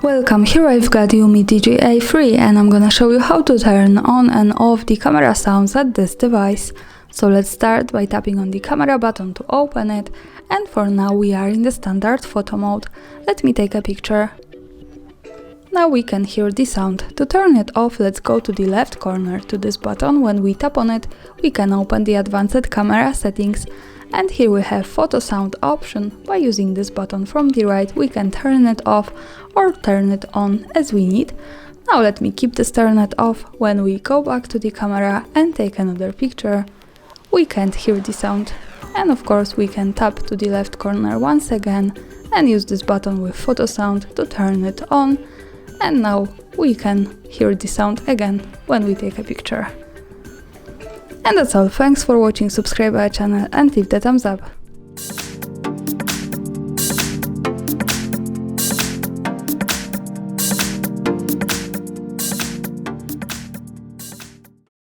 Welcome, here I've got UMIDIGI A3 and I'm gonna show you how to turn on and off the camera sounds at this device. So let's start by tapping on the camera button to open it, and for now we are in the standard photo mode. Let me take a picture. Now we can hear the sound. To turn it off, let's go to the left corner to this button. When we tap on it, we can open the advanced camera settings. And here we have photo sound option. By using this button from the right, we can turn it off or turn it on as we need. Now let me keep this turned off. When we go back to the camera and take another picture, we can't hear the sound. And of course we can tap to the left corner once again and use this button with photo sound to turn it on. And now we can hear the sound again when we take a picture. And that's all. Thanks for watching, subscribe our channel and leave the thumbs up.